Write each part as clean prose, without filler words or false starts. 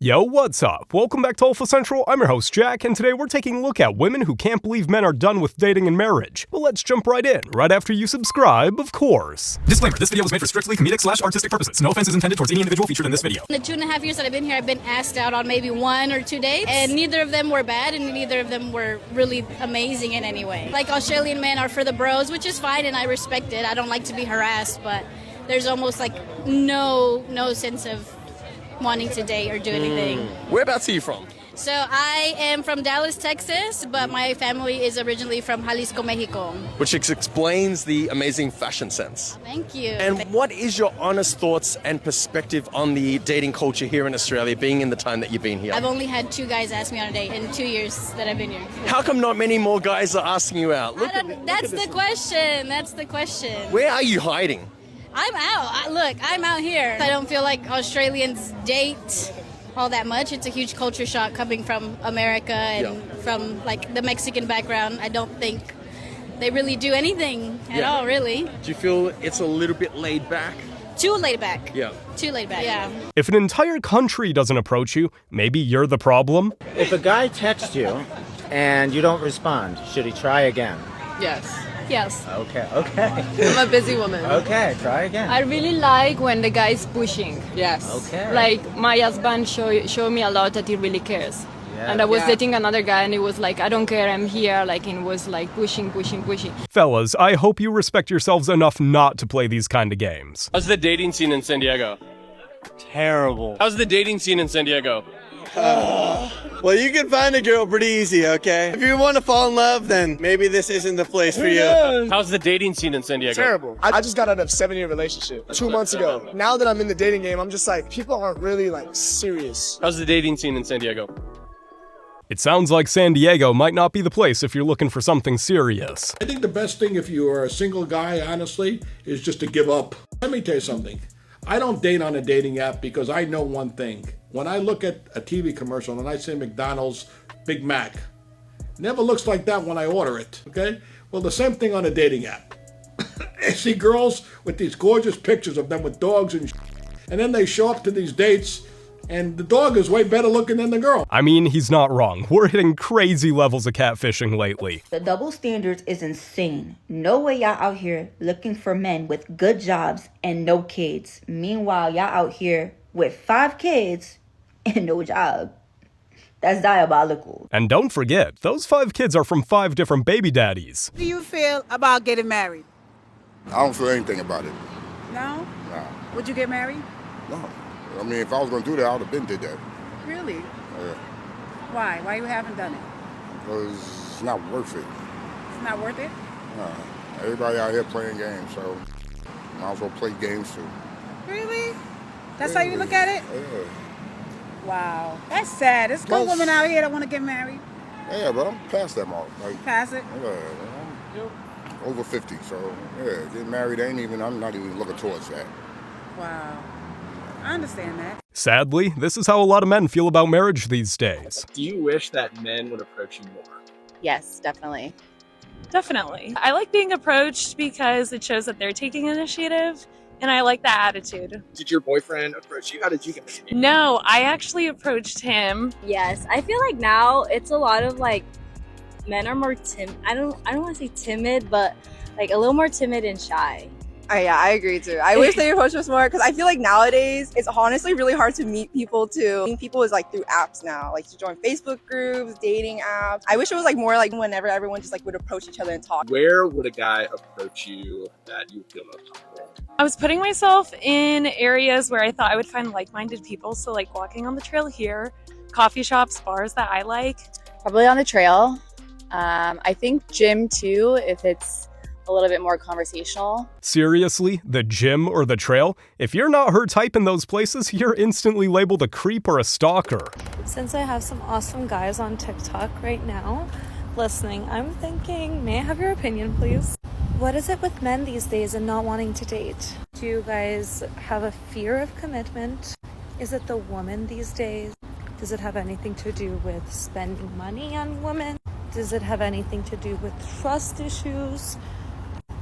Yo, what's up? Welcome back to Alpha Central. I'm your host, Jack, and today we're taking a look at women who can't believe men are done with dating and marriage. Well, let's jump right in, right after you subscribe, of course. Disclaimer, this video was made for strictly comedic/artistic purposes. No offense is intended towards any individual featured in this video. In the 2.5 years that I've been here, I've been asked out on maybe 1 or 2 dates, and neither of them were bad, and neither of them were really amazing in any way. Like, Australian men are for the bros, which is fine, and I respect it. I don't like to be harassed, but there's almost like no sense of wanting to date or do anything. Whereabouts are you from? So I am from Dallas, Texas, but my family is originally from Jalisco, Mexico. Which explains the amazing fashion sense. Thank you. And what is your honest thoughts and perspective on the dating culture here in Australia, being in the time that you've been here? I've only had 2 guys ask me on a date in 2 years that I've been here. How come not many more guys are asking you out? That's the question. That's the question. Where are you hiding? I'm out. I'm out here. I don't feel like Australians date all that much. It's a huge culture shock coming from America and from like the Mexican background. I don't think they really do anything at all, really. Do you feel it's a little bit laid back? Too laid back. Yeah. Too laid back. Yeah. If an entire country doesn't approach you, maybe you're the problem. If a guy texts you and you don't respond, should he try again? Yes. Yes. Okay. I'm a busy woman. Okay, try again. I really like when the guy is pushing. Yes. Okay. Like my husband showed me a lot that he really cares. Yeah. And I was dating another guy and it was like, I don't care, I'm here. Like, it was like pushing. Fellas, I hope you respect yourselves enough not to play these kind of games. How's the dating scene in San Diego? Terrible. How's the dating scene in San Diego? Well, you can find a girl pretty easy, okay? If you want to fall in love, then maybe this isn't the place for you. How's the dating scene in San Diego? Terrible. I just got out of a 7-year relationship 2 months ago. Now that I'm in the dating game, I'm just like, people aren't really like serious. How's the dating scene in San Diego? It sounds like San Diego might not be the place if you're looking for something serious. I think the best thing if you are a single guy, honestly, is just to give up. Let me tell you something. I don't date on a dating app because I know one thing. When I look at a TV commercial and I say McDonald's Big Mac, it never looks like that when I order it, okay? Well, the same thing on a dating app. I see girls with these gorgeous pictures of them with dogs and then they show up to these dates and the dog is way better looking than the girl. I mean, he's not wrong. We're hitting crazy levels of catfishing lately. The double standards is insane. No way y'all out here looking for men with good jobs and no kids. Meanwhile, y'all out here with 5 kids and no job. That's diabolical. And don't forget, those 5 kids are from 5 different baby daddies. How do you feel about getting married? I don't feel anything about it. No? Nah. Would you get married? No. I mean, if I was going to do that, I would have been did that. Really? Yeah. Why? Why you haven't done it? Because it's not worth it. It's not worth it? Everybody out here playing games, so might as well play games too. Really? That's how you look at it? Yeah. Wow. That's sad. There's good women out here that want to get married. Yeah, but I'm past that mark. Like, Pass it? Yeah, I'm over 50, so yeah, getting married I'm not even looking towards that. Wow. I understand that. Sadly, this is how a lot of men feel about marriage these days. Do you wish that men would approach you more? Yes, definitely. Definitely. I like being approached because it shows that they're taking initiative, and I like that attitude. Did your boyfriend approach you? How did you get to meet? No, I actually approached him. Yes, I feel like now it's a lot of like men are more I don't want to say timid, but like a little more timid and shy. Yeah, I agree too. I wish they approached us more because I feel like nowadays it's honestly really hard to meet people too. Meeting people is like through apps now, like to join Facebook groups, dating apps. I wish it was like more like whenever everyone just like would approach each other and talk. Where would a guy approach you that you feel most comfortable? I was putting myself in areas where I thought I would find like-minded people, so like walking on the trail here, coffee shops, bars that I like. Probably on the trail. I think gym too, if it's a little bit more conversational. Seriously? The gym or the trail? If you're not her type in those places, you're instantly labeled a creep or a stalker. Since I have some awesome guys on TikTok right now listening, I'm thinking, may I have your opinion, please? What is it with men these days and not wanting to date? Do you guys have a fear of commitment? Is it the woman these days? Does it have anything to do with spending money on women? Does it have anything to do with trust issues?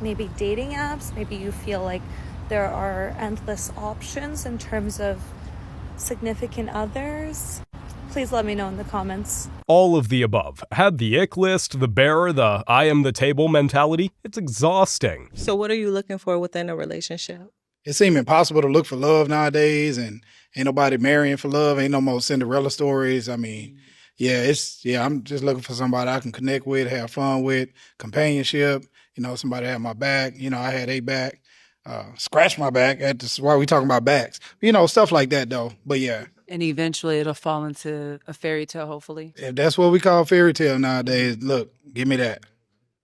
Maybe dating apps? Maybe you feel like there are endless options in terms of significant others? Please let me know in the comments. All of the above. Had the ick list, the bear, the I am the table mentality. It's exhausting. So what are you looking for within a relationship? It seems impossible to look for love nowadays, and ain't nobody marrying for love. Ain't no more Cinderella stories. I mean, I'm just looking for somebody I can connect with, have fun with, companionship, somebody have my back. I had a back, scratch my back. That's why we talking about backs. Stuff like that though. But yeah. And eventually it'll fall into a fairy tale, hopefully. If that's what we call fairy tale nowadays, look, give me that.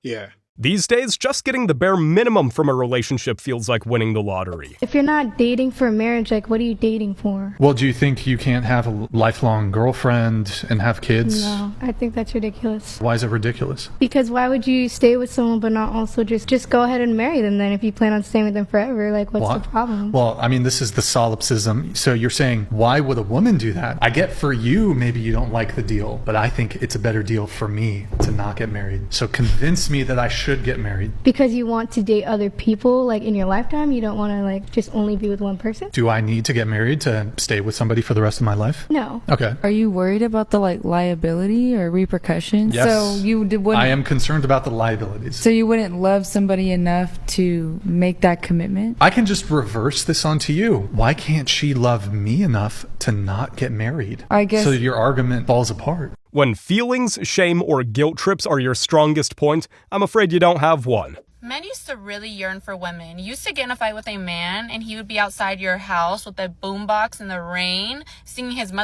Yeah. These days, just getting the bare minimum from a relationship feels like winning the lottery. If you're not dating for marriage, like, what are you dating for? Well, do you think you can't have a lifelong girlfriend and have kids? No, I think that's ridiculous. Why is it ridiculous? Because why would you stay with someone but not also just go ahead and marry them then if you plan on staying with them forever? Like, what's the problem? Well, I mean, this is the solipsism. So you're saying, why would a woman do that? I get for you, maybe you don't like the deal, but I think it's a better deal for me to not get married. So convince me that I should get married. Because you want to date other people, like, in your lifetime? You don't want to, like, just only be with one person? Do I need to get married to stay with somebody for the rest of my life? No. Okay. Are you worried about the, like, liability or repercussions? Yes. So you wouldn't... I am concerned about the liabilities. So you wouldn't love somebody enough to make that commitment? I can just reverse this onto you. Why can't she love me enough to not get married? I guess... So your argument falls apart. When feelings, shame, or guilt trips are your strongest point, I'm afraid you don't have one. Men used to really yearn for women. You used to get in a fight with a man and he would be outside your house with a boombox in the rain, singing his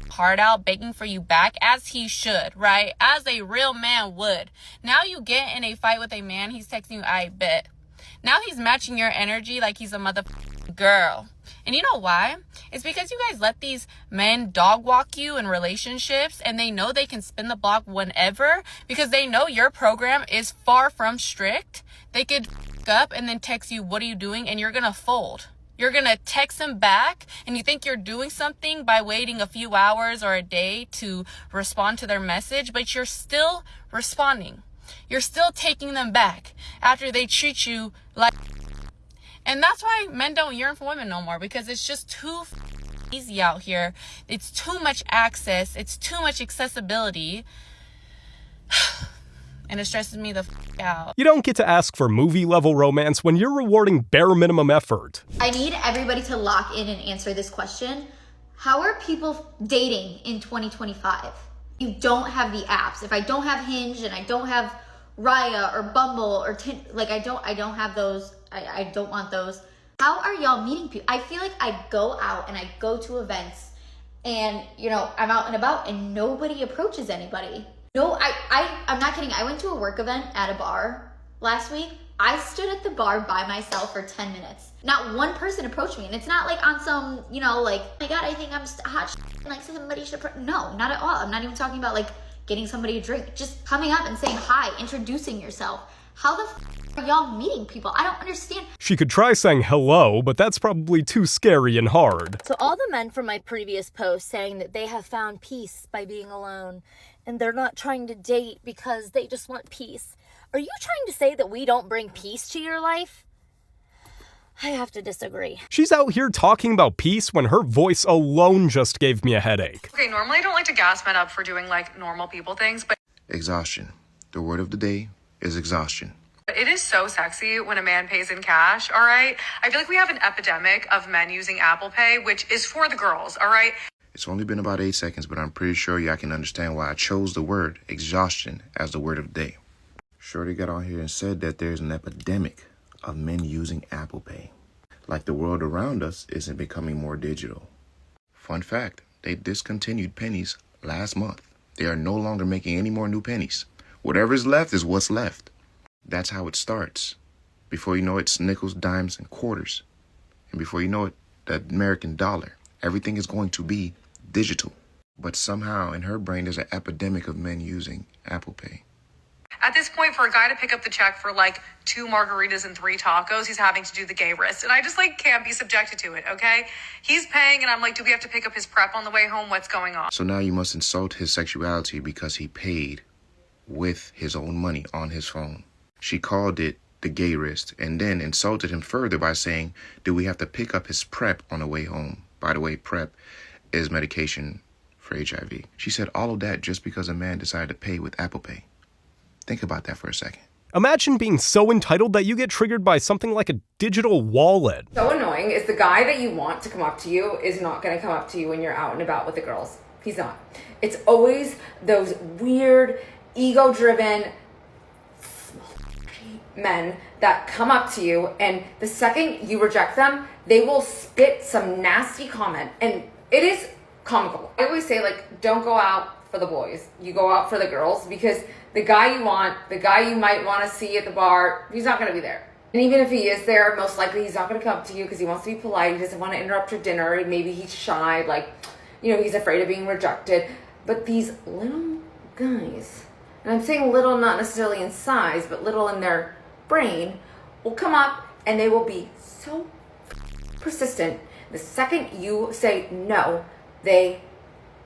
heart out, begging for you back, as he should, right? As a real man would. Now you get in a fight with a man, he's texting you, I bet. Now he's matching your energy like he's a girl. And you know why? It's because you guys let these men dog walk you in relationships, and they know they can spin the block whenever because they know your program is far from strict. They could up and then text you, what are you doing? And you're going to fold. You're going to text them back, and you think you're doing something by waiting a few hours or a day to respond to their message, but you're still responding. You're still taking them back after they treat you like... And that's why men don't yearn for women no more, because it's just too easy out here. It's too much access. It's too much accessibility. And it stresses me the out. You don't get to ask for movie-level romance when you're rewarding bare minimum effort. I need everybody to lock in and answer this question. How are people dating in 2025? You don't have the apps. If I don't have Hinge and I don't have Raya or Bumble or I don't have those. I don't want those. How are y'all meeting people? I feel like I go out and I go to events and, I'm out and about and nobody approaches anybody. No, I'm not kidding. I went to a work event at a bar last week. I stood at the bar by myself for 10 minutes. Not one person approached me. And it's not like on some, like, oh my God, I think I'm hot like somebody should, no, not at all. I'm not even talking about like getting somebody a drink. Just coming up and saying hi, introducing yourself. How the are y'all meeting people? I don't understand. She could try saying hello, but that's probably too scary and hard. So all the men from my previous post saying that they have found peace by being alone and they're not trying to date because they just want peace. Are you trying to say that we don't bring peace to your life? I have to disagree. She's out here talking about peace when her voice alone just gave me a headache. Okay, normally I don't like to gas men up for doing like normal people things, but exhaustion. The word of the day is exhaustion. It is so sexy when a man pays in cash, all right? I feel like we have an epidemic of men using Apple Pay, which is for the girls, all right? It's only been about 8 seconds, but I'm pretty sure y'all can understand why I chose the word exhaustion as the word of the day. Shorty got on here and said that there's an epidemic of men using Apple Pay. Like the world around us isn't becoming more digital. Fun fact, they discontinued pennies last month. They are no longer making any more new pennies. Whatever is left is what's left. That's how it starts. Before you know it, it's nickels, dimes, and quarters. And before you know it, the American dollar. Everything is going to be digital. But somehow in her brain, there's an epidemic of men using Apple Pay. At this point, for a guy to pick up the check for like 2 margaritas and 3 tacos, he's having to do the gay wrist. And I just like can't be subjected to it, okay? He's paying and I'm like, do we have to pick up his prep on the way home? What's going on? So now you must insult his sexuality because he paid with his own money on his phone. She called it the gay wrist and then insulted him further by saying, do we have to pick up his prep on the way home? By the way, prep is medication for HIV. She said all of that just because a man decided to pay with Apple Pay. Think about that for a second. Imagine being so entitled that you get triggered by something like a digital wallet. So annoying is the guy that you want to come up to you is not going to come up to you when you're out and about with the girls. He's not. It's always those weird, ego-driven men that come up to you, and the second you reject them, they will spit some nasty comment, and it is comical. I always say, like, don't go out for the boys. You go out for the girls, because the guy you want, the guy you might want to see at the bar, he's not going to be there. And even if he is there, most likely he's not going to come up to you because he wants to be polite. He doesn't want to interrupt your dinner. Maybe he's shy, like, you know, he's afraid of being rejected. But these little guys, and I'm saying little not necessarily in size, but little in their brain, will come up and they will be so persistent. The second you say no, they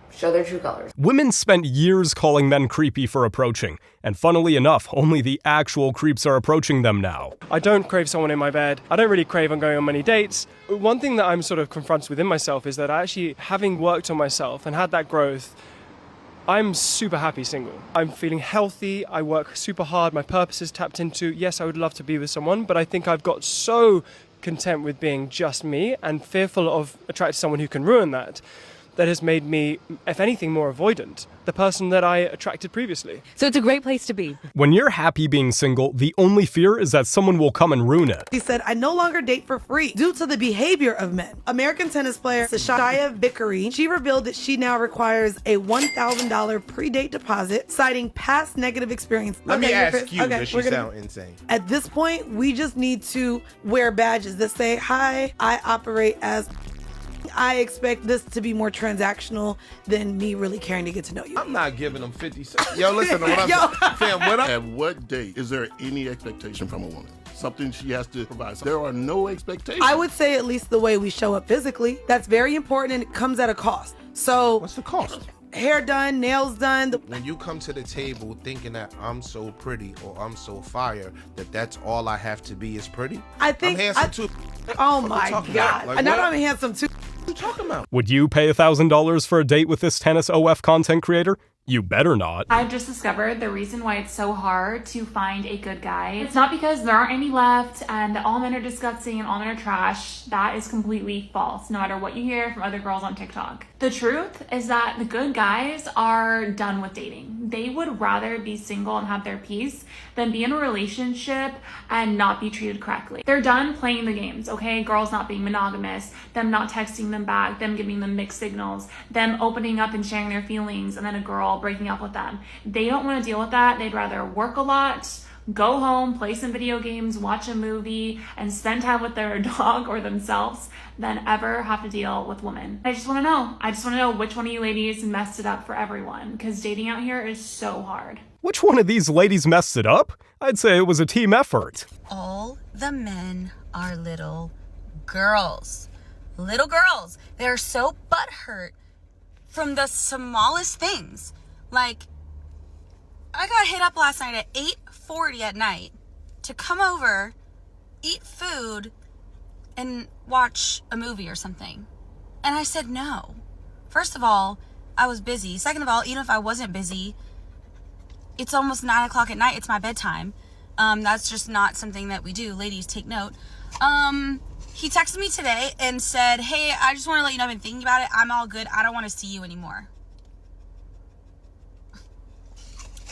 show their true colors. Women spent years calling men creepy for approaching, and funnily enough, only the actual creeps are approaching them now. I don't crave someone in my bed. I don't really crave on going on many dates. One thing that I'm sort of confronted within myself is that actually, having worked on myself and had that growth, I'm super happy single. I'm feeling healthy, I work super hard, my purpose is tapped into. Yes, I would love to be with someone, but I think I've got so content with being just me and fearful of attracting someone who can ruin that. That has made me, if anything, more avoidant, the person that I attracted previously. So it's a great place to be. When you're happy being single, the only fear is that someone will come and ruin it. He said, I no longer date for free due to the behavior of men. American tennis player Sashaya Vickery, she revealed that she now requires a $1,000 pre-date deposit, citing past negative experience. Let me ask you, does she sound insane? At this point, we just need to wear badges that say, hi, I operate as... I expect this to be more transactional than me really caring to get to know you. I'm not giving them 50 cents. Yo, listen to what I'm saying. At what date is there any expectation from a woman? Something she has to provide. There are no expectations. I would say at least the way we show up physically. That's very important, and it comes at a cost. So what's the cost? Hair done, nails done. When you come to the table thinking that I'm so pretty or I'm so fire, that's all I have to be is pretty? I think I'm handsome too. Oh my God. Like, I know I'm handsome too. What are you talking about? Would you pay $1,000 for a date with this tennis OF content creator? You better not. I've just discovered the reason why it's so hard to find a good guy. It's not because there aren't any left and that all men are disgusting and all men are trash. That is completely false, no matter what you hear from other girls on TikTok. The truth is that the good guys are done with dating. They would rather be single and have their peace than be in a relationship and not be treated correctly. They're done playing the games, okay? Girls not being monogamous, them not texting them back, them giving them mixed signals, them opening up and sharing their feelings, and then a girl breaking up with them. They don't want to deal with that. They'd rather work a lot, go home, play some video games, watch a movie, and spend time with their dog or themselves than ever have to deal with women. I just want to know. I just want to know which one of you ladies messed it up for everyone, because dating out here is so hard. Which one of these ladies messed it up? I'd say it was a team effort. All the men are little girls. Little girls. They're so butthurt from the smallest things. Like, I got hit up last night at 8:40 at night to come over, eat food, and watch a movie or something. And I said no. First of all, I was busy. Second of all, even if I wasn't busy, it's almost 9 o'clock at night. It's my bedtime. That's just not something that we do. Ladies, take note. He texted me today and said, hey, I just want to let you know I've been thinking about it. I'm all good. I don't want to see you anymore.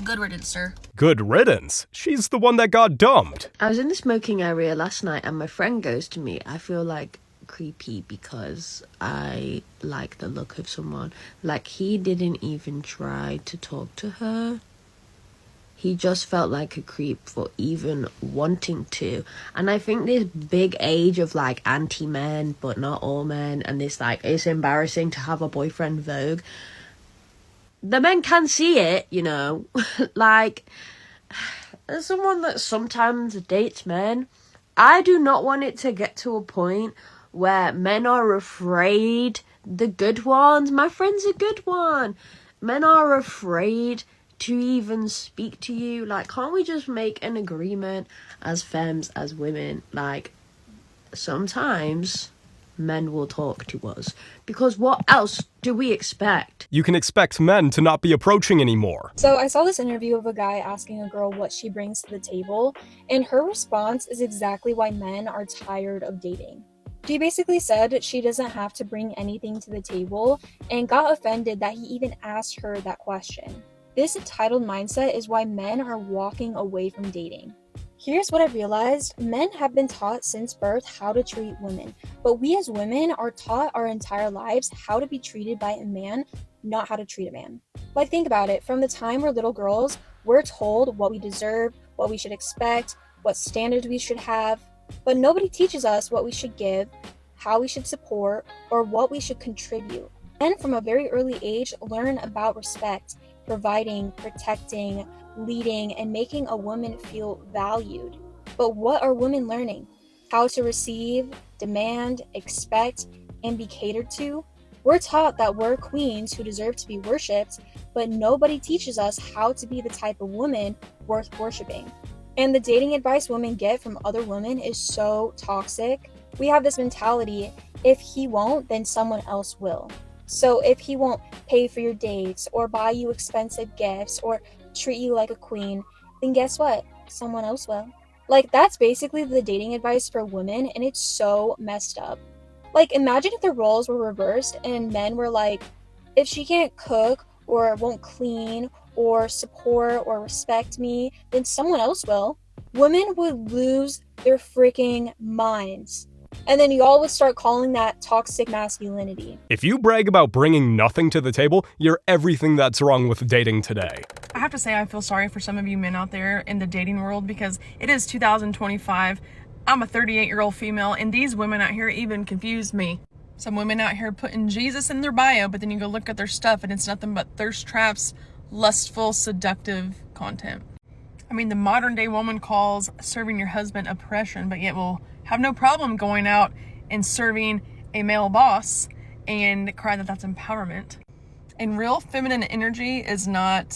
Good riddance, sir. Good riddance? She's the one that got dumped. I was in the smoking area last night and my friend goes to me, I feel like creepy because I like the look of someone. Like, he didn't even try to talk to her. He just felt like a creep for even wanting to. And I think this big age of like anti-men, but not all men, and this like, it's embarrassing to have a boyfriend vogue. The men can see it, you know. Like, as someone that sometimes dates men, I do not want it to get to a point where men are afraid the good ones. My friend's a good one. Men are afraid to even speak to you. Like, can't we just make an agreement as femmes, as women? Like, sometimes men will talk to us. Because what else do we expect? You can expect men to not be approaching anymore. So I saw this interview of a guy asking a girl what she brings to the table, and her response is exactly why men are tired of dating. She basically said she doesn't have to bring anything to the table and got offended that he even asked her that question. This entitled mindset is why men are walking away from dating. Here's what I realized. Men have been taught since birth how to treat women, but we as women are taught our entire lives how to be treated by a man, not how to treat a man. Like, think about it. From the time we're little girls, we're told what we deserve, what we should expect, what standards we should have, but nobody teaches us what we should give, how we should support, or what we should contribute. Men from a very early age learn about respect, providing, protecting, leading, and making a woman feel valued. But what are women learning? How to receive, demand, expect, and be catered to? We're taught that we're queens who deserve to be worshipped, but nobody teaches us how to be the type of woman worth worshiping. And the dating advice women get from other women is so toxic. We have this mentality, if he won't, then someone else will. So if he won't pay for your dates or buy you expensive gifts or treat you like a queen, then guess what? Someone else will. Like, that's basically the dating advice for women, and it's so messed up. Like, imagine if the roles were reversed and men were like, if she can't cook or won't clean or support or respect me, then someone else will. Women would lose their freaking minds. And then y'all would start calling that toxic masculinity. If you brag about bringing nothing to the table, you're everything that's wrong with dating today. I have to say I feel sorry for some of you men out there in the dating world because it is 2025. I'm a 38-year-old female, and these women out here even confuse me. Some women out here putting Jesus in their bio, but then you go look at their stuff and it's nothing but thirst traps, lustful, seductive content. I mean, the modern day woman calls serving your husband oppression, but yet will have no problem going out and serving a male boss and cry that that's empowerment. And real feminine energy is not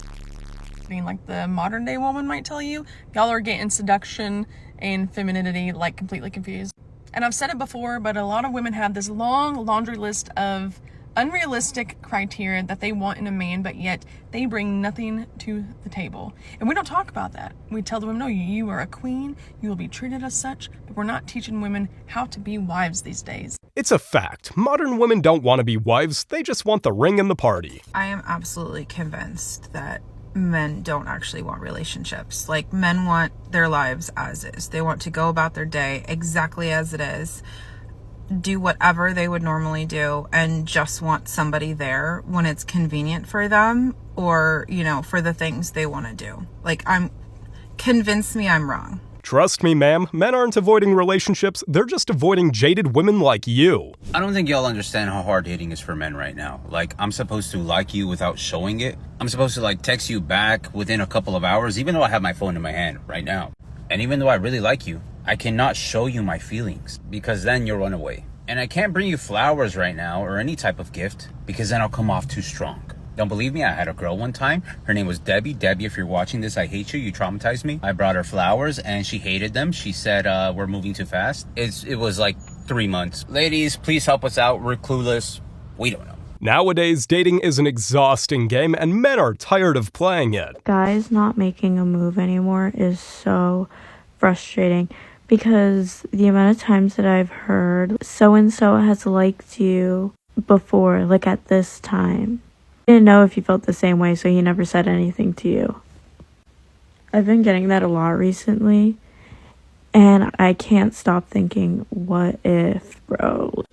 being like the modern day woman might tell you. Y'all are getting seduction and femininity like completely confused. And I've said it before, but a lot of women have this long laundry list of unrealistic criteria that they want in a man, but yet they bring nothing to the table. And we don't talk about that. We tell the women, no, you are a queen, you will be treated as such, but we're not teaching women how to be wives these days. It's a fact. Modern women don't want to be wives, they just want the ring and the party. I am absolutely convinced that men don't actually want relationships. Like, men want their lives as is. They want to go about their day exactly as it is, do whatever they would normally do, and just want somebody there when it's convenient for them or, you know, for the things they want to do. Like, convince me I'm wrong. Trust me, ma'am, men aren't avoiding relationships, they're just avoiding jaded women like you. I don't think y'all understand how hard dating is for men right now. Like, I'm supposed to like you without showing it. I'm supposed to, like, text you back within a couple of hours, even though I have my phone in my hand right now. And even though I really like you, I cannot show you my feelings because then you'll run away. And I can't bring you flowers right now or any type of gift because then I'll come off too strong. Don't believe me? I had a girl one time. Her name was Debbie. Debbie, if you're watching this, I hate you. You traumatized me. I brought her flowers and she hated them. She said, we're moving too fast. It was like 3 months. Ladies, please help us out. We're clueless. We don't know. Nowadays, dating is an exhausting game and men are tired of playing it. Guys not making a move anymore is so frustrating because the amount of times that I've heard so-and-so has liked you before, like at this time. I didn't know if you felt the same way, so he never said anything to you. I've been getting that a lot recently, and I can't stop thinking, what if, bro?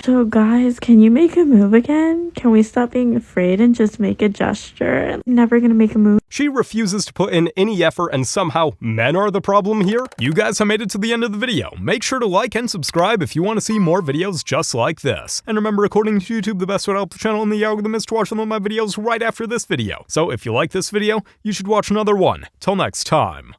So guys, can you make a move again? Can we stop being afraid and just make a gesture? I'm never gonna make a move. She refuses to put in any effort and somehow men are the problem here? You guys have made it to the end of the video. Make sure to like and subscribe if you want to see more videos just like this. And remember, according to YouTube, the best way to help the channel in the algorithm is to watch some of my videos right after this video. So if you like this video, you should watch another one. Till next time.